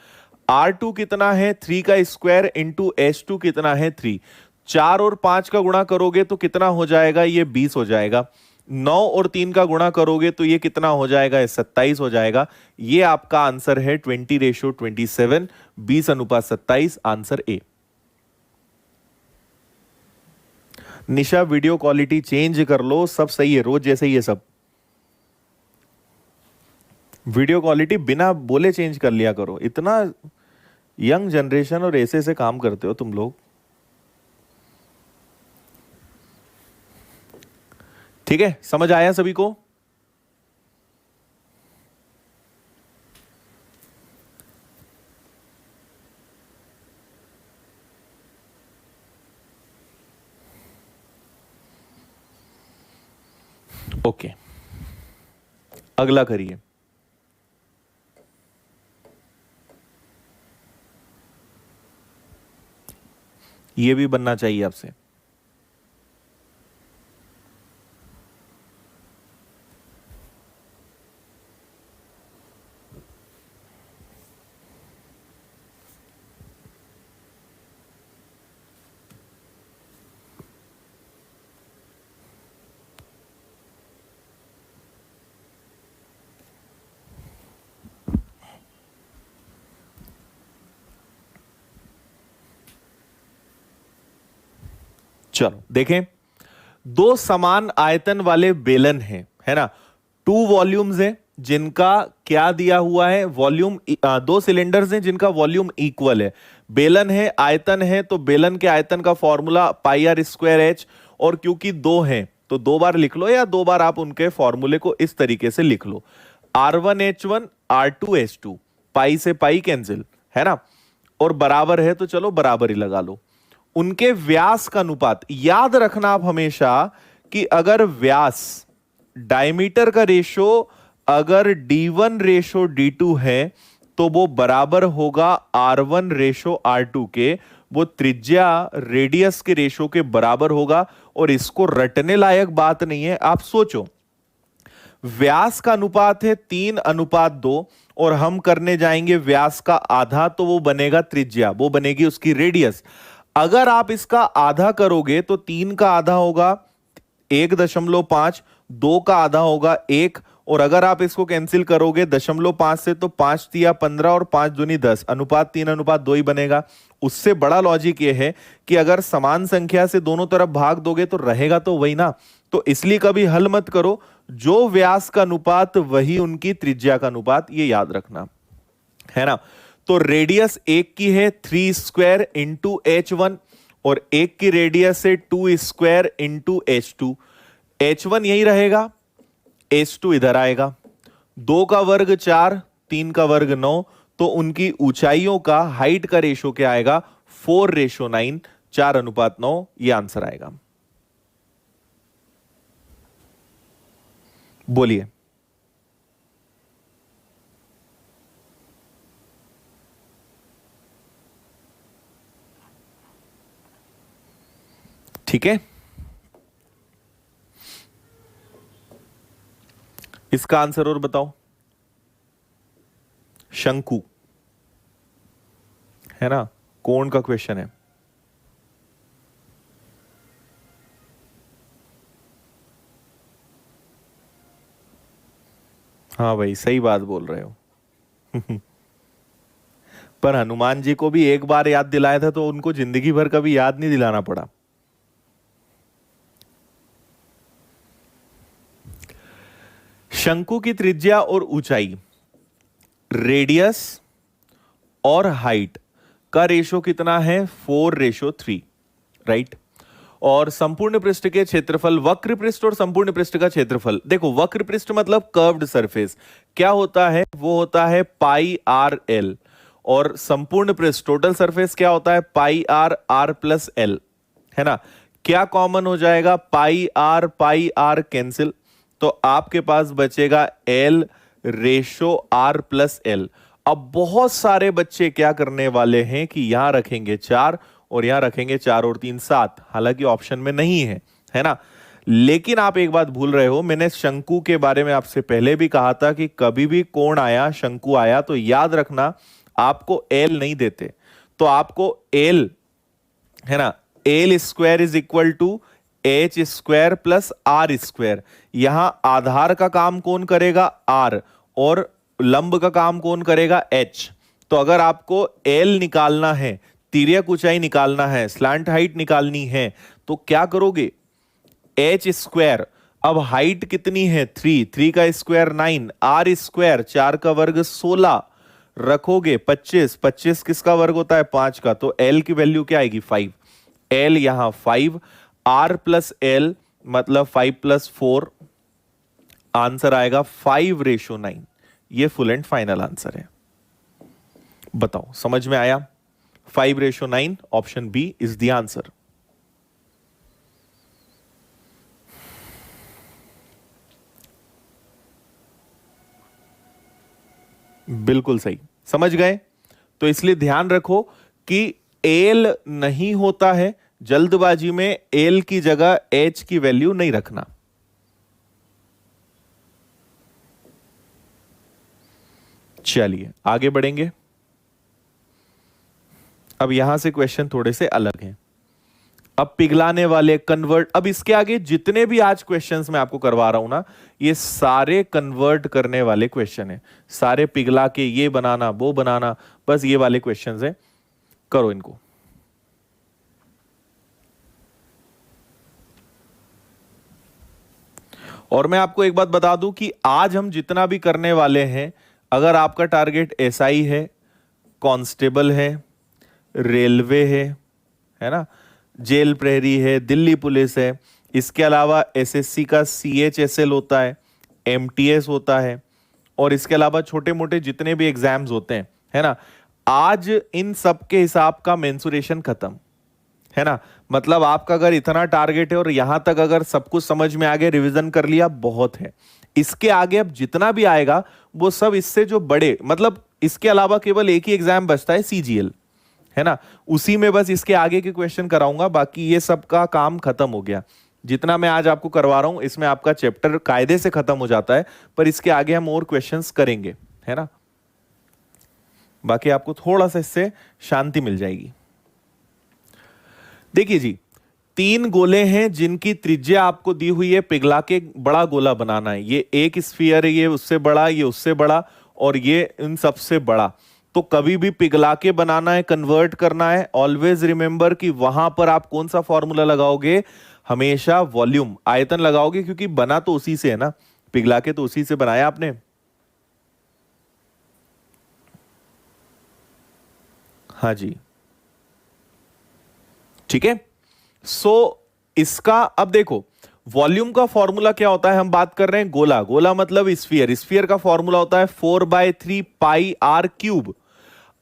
R2 कितना है 3 का स्क्वायर इंटू H2 कितना है 3। 4 और 5 का गुणा करोगे तो कितना हो जाएगा, ये 20 हो जाएगा। 9 और 3 का गुणा करोगे तो ये कितना हो जाएगा, ये 27 हो जाएगा। ये आपका आंसर है 20:27, 20:27, answer A. Nisha, video quality change कर लो, सब सही है, रोज जैसे ही है सब। वीडियो क्वालिटी बिना बोले चेंज कर लिया करो, इतना यंग जनरेशन और ऐसे ऐसे काम करते हो तुम लोग। ठीक है, समझ आया सभी को? ओके, अगला करिए। ये भी बनना चाहिए आपसे। चलो देखें, दो समान आयतन वाले बेलन हैं, है ना। 2 वॉल्यूम्स हैं जिनका क्या दिया हुआ है, वॉल्यूम। 2 सिलेंडर्स हैं जिनका वॉल्यूम इक्वल है। बेलन है, आयतन है, तो बेलन के आयतन का फॉर्मूला πr²h, और क्योंकि 2 हैं तो 2 बार लिख लो, या 2 बार आप उनके फॉर्मूले को इस तरीके से लिख लो, R1H1 R2H2, पाई से पाई कैंसिल, है ना। और बराबर है तो चलो बराबर ही लगा लो। उनके व्यास का अनुपात याद रखना आप हमेशा, कि अगर व्यास डायमीटर का रेशो अगर D1 रेशो D2 है तो वो बराबर होगा R1 रेशो R2 के, वो त्रिज्या रेडियस के रेशो के बराबर होगा। और इसको रटने लायक बात नहीं है, आप सोचो, व्यास का अनुपात है 3:2, और हम करने जाएंगे व्यास का आधा, तो वो बनेगा त्रिज्या, वो बनेगी उसकी रेडियस। अगर आप इसका आधा करोगे तो 3 का आधा होगा 1.5, 2 का आधा होगा 1, और अगर आप इसको कैंसिल करोगे 0.5 से तो 5 तिया 15 और 5 दूनी 10, अनुपात 3:2 ही बनेगा। उससे बड़ा लॉजिक ये है कि अगर समान संख्या से दोनों तरफ भाग दोगे तो रहेगा तो वही ना। तो इसलिए कभी हल मत करो, जो व्यास का अनुपात वही उनकी त्रिज्या का अनुपात, ये याद रखना, है ना। तो रेडियस एक की है 3 स्क्वायर इंटू H1, और एक की रेडियस है 2 स्क्वायर इंटू H2। H1 यही रहेगा, H2 इधर आएगा। 2 का वर्ग 4, 3 का वर्ग 9, तो उनकी ऊंचाइयों का, हाइट का रेशो क्या आएगा, 4:9, 4:9, ये आंसर आएगा। बोलिए। ठीक है, इसका आंसर और बताओ। शंकु, है ना, कोण का क्वेश्चन है। हाँ भाई, सही बात बोल रहे हो। पर हनुमान जी को भी एक बार याद दिलाया था तो उनको जिंदगी भर कभी याद नहीं दिलाना पड़ा। शंकु की त्रिज्या और ऊंचाई, रेडियस और हाइट का रेशो कितना है, 4:3, राइट। और संपूर्ण पृष्ठ के क्षेत्रफल, वक्र पृष्ठ और संपूर्ण पृष्ठ का क्षेत्रफल, देखो वक्र पृष्ठ मतलब कर्व्ड सरफेस, क्या होता है, वो होता है πr/l, और संपूर्ण पृष्ठ टोटल सरफेस क्या होता है, πr/r+l, है ना। क्या कॉमन हो जाएगा, πr कैंसिल, तो आपके पास बचेगा L/r+l। अब बहुत सारे बच्चे क्या करने वाले हैं कि यहां रखेंगे 4 और यहां रखेंगे 4 और 3 7, हालांकि ऑप्शन में नहीं है ना। लेकिन आप एक बात भूल रहे हो, मैंने शंकु के बारे में आपसे पहले भी कहा था कि कभी भी कोण आया, शंकु आया, तो याद रखना आपको एल नहीं देते, तो आपको एल, है ना, L square is equal to h square plus r square. यहां आधार का काम कौन करेगा? आर, और लंब का काम कौन करेगा? एच। तो अगर आपको एल निकालना है, तिर्यक ऊंचाई निकालना है, स्लैंट हाइट निकालनी है, तो क्या करोगे? एच स्क्वायर, अब हाइट कितनी है? 3, 3 का स्क्वायर 9, आर स्क्वायर 4 का वर्ग 16, रखोगे 25, 25 किसका वर्ग होता है? 5 का, तो एल की वैल्यू क्या आएगी? 5। एल यहां 5, आर प्लस एल मतलब 5 प्लस 4, आंसर आएगा 5:9। ये फुल एंड फाइनल आंसर है। बताओ समझ में आया? 5:9, option B is the answer. बिल्कुल सही, समझ गए? तो इसलिए ध्यान रखो कि एल नहीं होता है, जल्दबाजी में एल की जगह एच की वैल्यू नहीं रखना। चलिए आगे बढ़ेंगे। अब यहां से क्वेश्चन थोड़े से अलग हैं। अब पिघलाने वाले, कन्वर्ट, अब इसके आगे जितने भी आज क्वेश्चंस मैं आपको करवा रहा हूं ना, ये सारे कन्वर्ट करने वाले क्वेश्चन हैं, सारे पिघला के ये बनाना वो बनाना, बस ये वाले क्वेश्चंस हैं। करो इनको। और मैं आपको एक बात बता दूं कि आज हम जितना भी करने वाले हैं, अगर आपका टारगेट एसआई है, कांस्टेबल है, रेलवे है ना, जेल प्रहरी है, दिल्ली पुलिस है, इसके अलावा एसएससी का सीएचएसएल होता है, एमटीएस होता है, और इसके अलावा छोटे मोटे जितने भी एग्जाम्स होते हैं, है ना, आज इन सब के हिसाब का मेंसुरेशन खत्म, है ना। मतलब आपका अगर इतना टारगेट है और यहां तक अगर सब कुछ समझ में आ गया, रिवीजन कर लिया, बहुत है। इसके आगे अब जितना भी आएगा वो सब इससे जो बड़े, मतलब इसके अलावा केवल एक ही एग्जाम बचता है, सीजीएल, है ना, उसी में बस इसके आगे के क्वेश्चन कराऊंगा, बाकी ये सब का काम खत्म हो गया। जितना मैं आज आपको करवा रहा हूं इसमें आपका चैप्टर कायदे से खत्म हो जाता है, पर इसके आगे हम और क्वेश्चंस करेंगे, है ना। बाकी आपको थोड़ा सा इससे शांति मिल जाएगी। देखिए जी, 3 गोले हैं जिनकी त्रिज्या आपको दी हुई है, पिघला के बड़ा गोला बनाना है। ये एक स्फीयर है, ये उससे बड़ा, ये उससे बड़ा, और ये इन सबसे बड़ा। तो कभी भी पिघला के बनाना है, कन्वर्ट करना है, ऑलवेज रिमेंबर कि वहां पर आप कौन सा फॉर्मूला लगाओगे? हमेशा वॉल्यूम, आयतन लगाओगे, क्योंकि बना तो उसी से है ना, पिघला के तो उसी से बनाया आपने। हाँ जी, ठीक है। सो इसका अब देखो, वॉल्यूम का फॉर्मूला क्या होता है? हम बात कर रहे हैं गोला, गोला मतलब स्फीयर, स्फीयर का फॉर्मूला होता है 4/3 पाई आर क्यूब।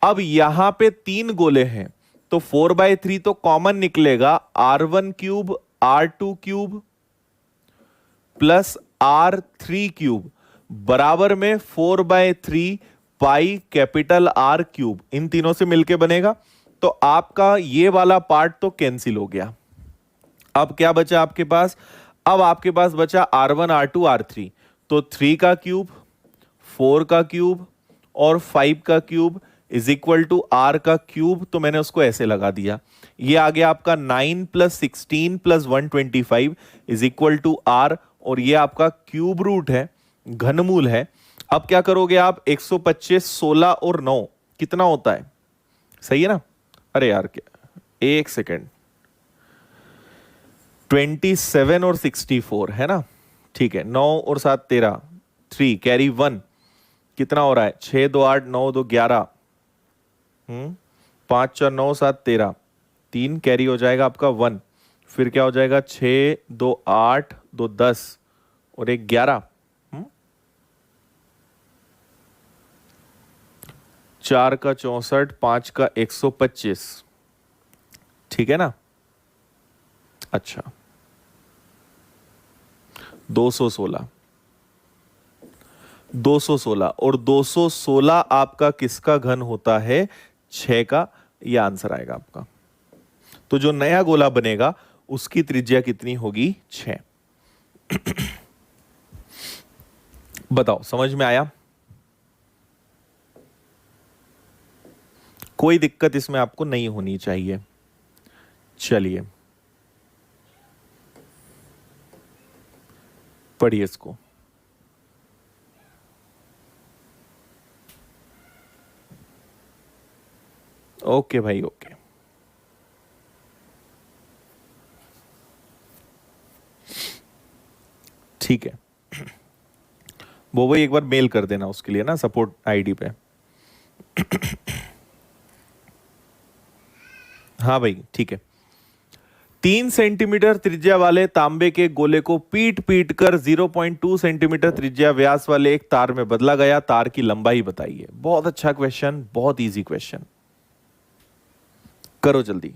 अब यहां पे 3 गोले हैं, तो 4/3 तो कॉमन निकलेगा, R1 cube, R2 cube plus R3 cube बराबर में 4/3 पाई कैपिटल R क्यूब, इन तीनों से मिलके बनेगा। तो आपका ये वाला पार्ट तो कैंसिल हो गया। अब क्या बचा आपके पास? अब आपके पास बचा R1, R2, R3। तो 3 का क्यूब, 4 का क्यूब और 5 का cube is equal to R का क्यूब। तो मैंने उसको ऐसे लगा दिया। ये आ गया आपका 9 + 16 + 125 इज इक्वल टू R, और ये आपका क्यूब रूट है, घनमूल है। अब क्या करोगे आप? 125, 16 और 9 कितना होता है? सही है ना? अरे यार क्या, एक सेकेंड, 27 और 64 है ना, ठीक है। 9 और 7 13, 3 कैरी 1 कितना हो रहा है? 6 2 8 9 2 11, 5 4 9 7 13, 3 कैरी हो जाएगा आपका 1, फिर क्या हो जाएगा? 6 2 8 2 10 और 1 11, 4 का 64, 5 का 125, ठीक है ना। अच्छा, 216, 216 और 216 आपका किसका घन होता है? 6 का। यह आंसर आएगा आपका। तो जो नया गोला बनेगा उसकी त्रिज्या कितनी होगी? 6। बताओ, समझ में आया? कोई दिक्कत इसमें आपको नहीं होनी चाहिए। चलिए पढ़िए इसको। ओके भाई, ओके। ठीक है, वो भाई एक बार मेल कर देना उसके लिए ना, सपोर्ट आईडी पे। हाँ भाई, ठीक है। 3 सेंटीमीटर त्रिज्या वाले तांबे के गोले को पीट पीट कर 0.2 सेंटीमीटर त्रिज्या व्यास वाले एक तार में बदला गया। तार की लंबाई बताइए। बहुत अच्छा क्वेश्चन, बहुत इजी क्वेश्चन। करो जल्दी।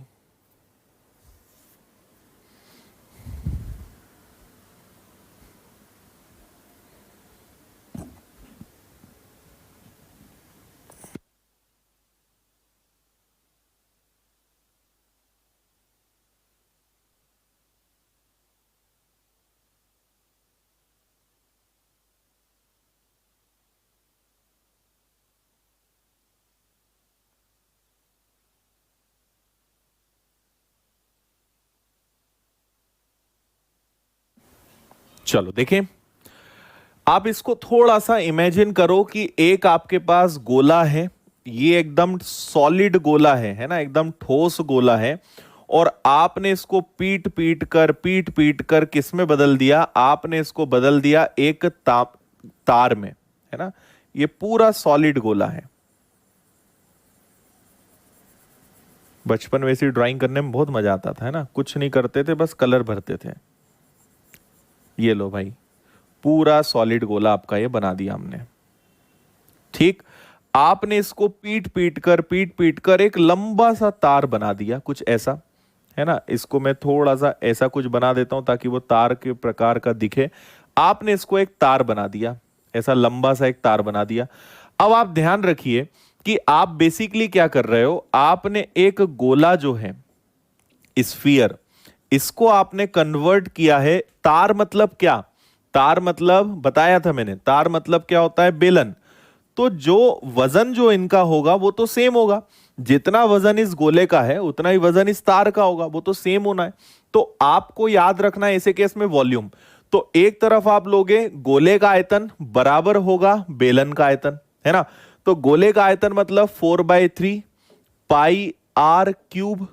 चलो देखें, आप इसको थोड़ा सा इमेजिन करो कि एक आपके पास गोला है, ये एकदम सॉलिड गोला है ना, एकदम ठोस गोला है, और आपने इसको पीट पीट कर किस में बदल दिया? आपने इसको बदल दिया एक तार में, है ना। ये पूरा सॉलिड गोला है। बचपन में ऐसी ड्राइंग करने में बहुत मजा आता था, है ना। कुछ नहीं करते थे, बस कलर भरते थे। ये लो भाई, पूरा सॉलिड गोला आपका ये बना दिया हमने। ठीक, आपने इसको पीट पीट कर एक लंबा सा तार बना दिया, कुछ ऐसा, है ना। इसको मैं थोड़ा सा ऐसा कुछ बना देता हूं ताकि वो तार के प्रकार का दिखे। आपने इसको एक तार बना दिया, ऐसा लंबा सा एक तार बना दिया। अब आप ध्यान रखिए कि आप बेसिकली क्या कर रहे हो, आपने एक गोला जो है स्फीयर, इसको आपने कन्वर्ट किया है। तार मतलब क्या? तार मतलब बताया था मैंने, तार मतलब क्या होता है? बेलन। तो जो वजन जो इनका होगा वो तो सेम होगा। जितना वजन इस गोले का है उतना ही वजन इस तार का होगा, वो तो सेम होना है। तो आपको याद रखना है ऐसे केस में वॉल्यूम। तो एक तरफ आप लोगे गोले का आयतन बराबर होगा बेलन का आयतन, है ना। तो गोले का आयतन मतलब 4/3 पाई आर क्यूब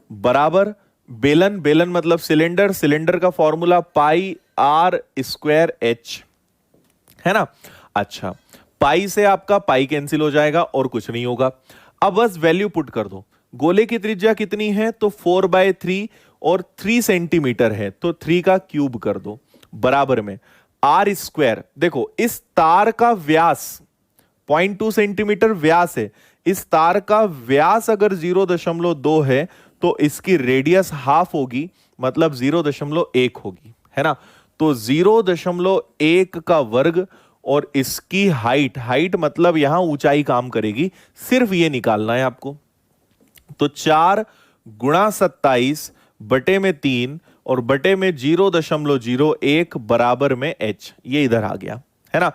बराबर बेलन, बेलन मतलब सिलेंडर, सिलेंडर का formula pi r square h, है ना। अच्छा, पाई से आपका पाई कैंसिल हो जाएगा और कुछ नहीं होगा। अब बस वैल्यू पुट कर दो। गोले की त्रिज्या कितनी है? तो 4/3 और 3 सेंटीमीटर है, तो 3 का क्यूब कर दो बराबर में आर स्क्वायर। देखो, इस तार का व्यास 0.2 सेंटीमीटर व्यास है। इस तार का व्यास अगर 0.2 है तो इसकी रेडियस हाफ होगी, मतलब 0.1 होगी, है ना। तो 0.1 का वर्ग और इसकी हाइट, हाइट मतलब यहां ऊंचाई काम करेगी, सिर्फ ये निकालना है आपको। तो 4 गुणा 27 बटे में 3 और बटे में 0.01 बराबर में h, ये इधर आ गया, है ना।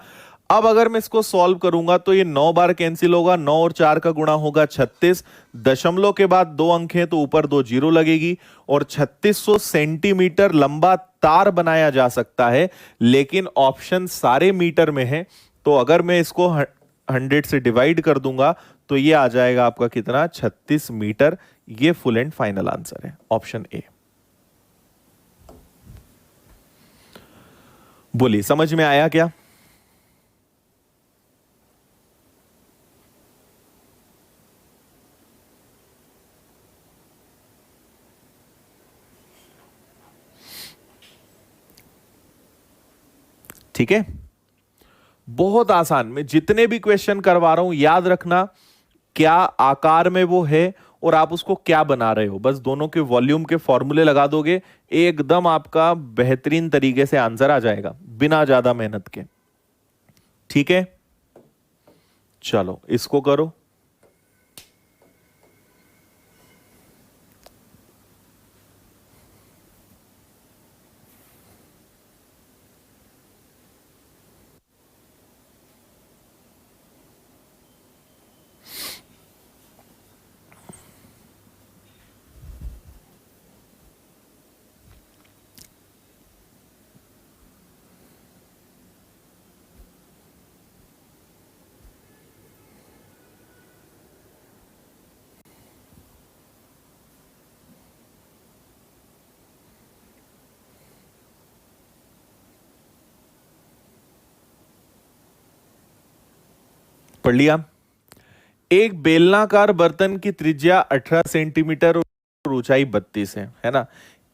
अब अगर मैं इसको सॉल्व करूंगा तो ये 9 बार कैंसिल होगा, 9 और 4 का गुणा होगा 36, दशमलव के बाद 2 अंक हैं तो ऊपर 2 जीरो लगेगी, और 3600 सेंटीमीटर लंबा तार बनाया जा सकता है। लेकिन ऑप्शन सारे मीटर में है, तो अगर मैं इसको 100 से डिवाइड कर दूंगा तो ये आ जाएगा आपका कितना? 36 मीटर। ये फुल एंड फाइनल आंसर है, ऑप्शन ए। बोलिए, समझ में आया क्या? ठीक है, बहुत आसान। मैं जितने भी क्वेश्चन करवा रहा हूं, याद रखना क्या आकार में वो है और आप उसको क्या बना रहे हो। बस दोनों के वॉल्यूम के फॉर्मूले लगा दोगे, एकदम आपका बेहतरीन तरीके से आंसर आ जाएगा बिना ज्यादा मेहनत के। ठीक है, चलो इसको करो। पढ़ लिया। एक बेलनाकार बर्तन की त्रिज्या 18 सेंटीमीटर और ऊंचाई 32 है ना।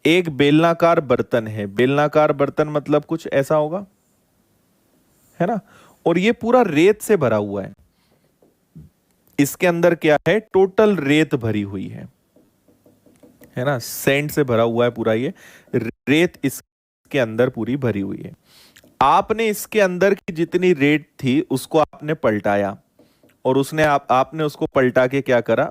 एक बेलनाकार बर्तन है, बेलनाकार बर्तन मतलब कुछ ऐसा होगा, है ना। और ये पूरा रेत से भरा हुआ है। इसके अंदर क्या है, टोटल रेत भरी हुई है ना, सैंड से भरा हुआ है पूरा, ये रेत इसके अंदर पूरी भरी हुई है। आपने इसके अंदर की जितनी रेत थी उसको आपने पलटाया, और उसने आपने उसको पलटा के क्या करा,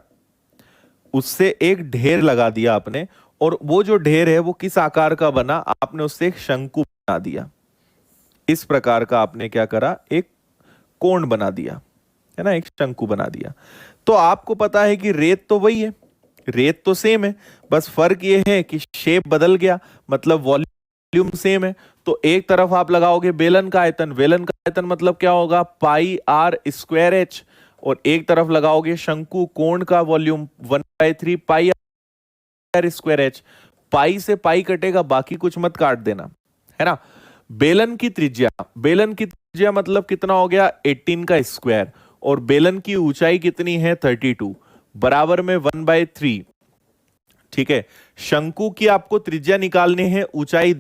उससे एक ढेर लगा दिया आपने। और वो जो ढेर है वो किस आकार का बना, आपने उससे एक शंकु बना दिया। इस प्रकार का आपने क्या करा, एक कोण बना दिया, है ना, एक शंकु बना दिया। तो आपको पता है कि रेत तो वही है, रेत तो सेम है, बस फर्क ये है कि शेप बदल गया, मतलब वॉल्यूम सेम है। तो एक तरफ आप लगाओगे बेलन का आयतन, बेलन का आयतन मतलब क्या होगा, पाई आर स्क्वायर एच, और एक तरफ लगाओगे शंकु कोण का volume 1/3 pi r square h. Pi से पाई कटेगा, बाकी कुछ मत काट देना, है ना। बेलन की त्रिज्या, बेलन की त्रिज्या मतलब कितना हो गया, 18 का स्क्वायर, और बेलन की ऊंचाई कितनी है, 32, बराबर में 1/3। ठीक है, शंकु की आपको त्रिज्या निकालनी है, ऊंचाई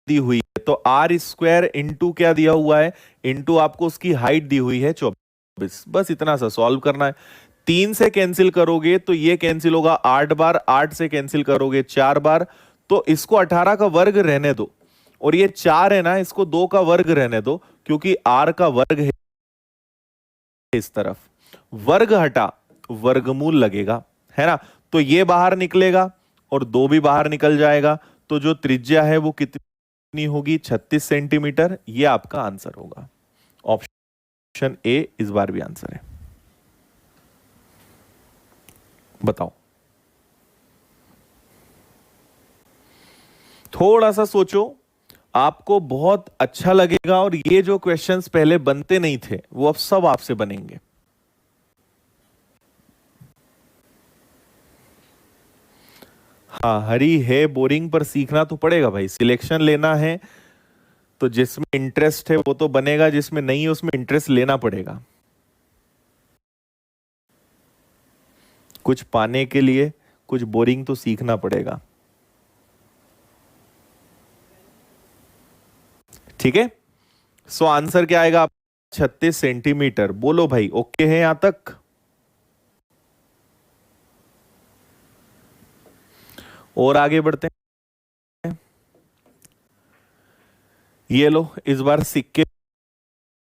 दी हुई है, तो आर स्क्वायर इंटू क्या दिया हुआ है, इंटू आपको उसकी हाइट दी हुई है 24। बस इतना सा सॉल्व करना है। 3 से कैंसिल करोगे तो ये कैंसिल होगा 8 बार, 8 से कैंसिल करोगे 4 बार, तो इसको 18 का वर्ग रहने दो, और ये 4 है ना, इसको 2 का वर्ग रहने दो, क्योंकि आर का वर्ग है इस तरफ, वर्ग हटा वर्गमूल लगेगा, है ना। तो ये बाहर निकलेगा और 2 भी बाहर निकल जाएगा, तो जो त्रिज्या है वो कितनी होगी, 36 सेंटीमीटर। ये आपका आंसर होगा, ऑप्शन ए इस बार भी आंसर है। बताओ, थोड़ा सा सोचो, आपको बहुत अच्छा लगेगा, और ये जो क्वेश्चंस पहले बनते नहीं थे वो अब सब आपसे बनेंगे। हाँ, हरी है बोरिंग, पर सीखना तो पड़ेगा भाई, सिलेक्शन लेना है तो जिसमें इंटरेस्ट है वो तो बनेगा, जिसमें नहीं है उसमें इंटरेस्ट लेना पड़ेगा। कुछ पाने के लिए कुछ बोरिंग तो सीखना पड़ेगा। ठीक है, सो आंसर क्या आएगा, 36 सेंटीमीटर। बोलो भाई, ओके है यहां तक। और आगे बढ़ते हैं। ये लो, इस बार सिक्के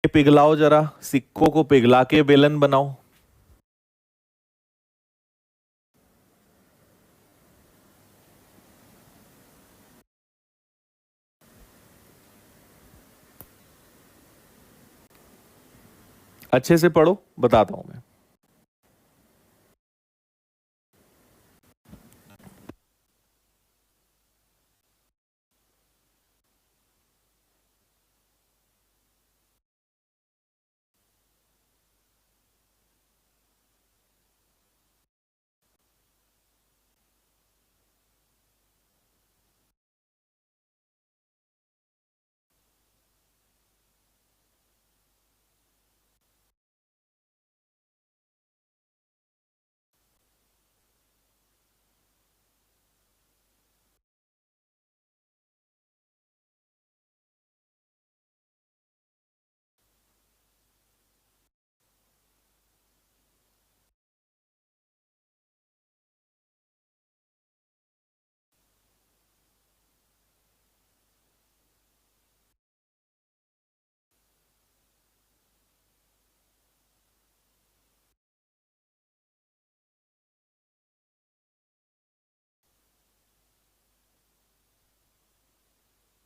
पिघलाओ, जरा सिक्कों को पिघला के बेलन बनाओ। अच्छे से पढ़ो, बताता हूं मैं।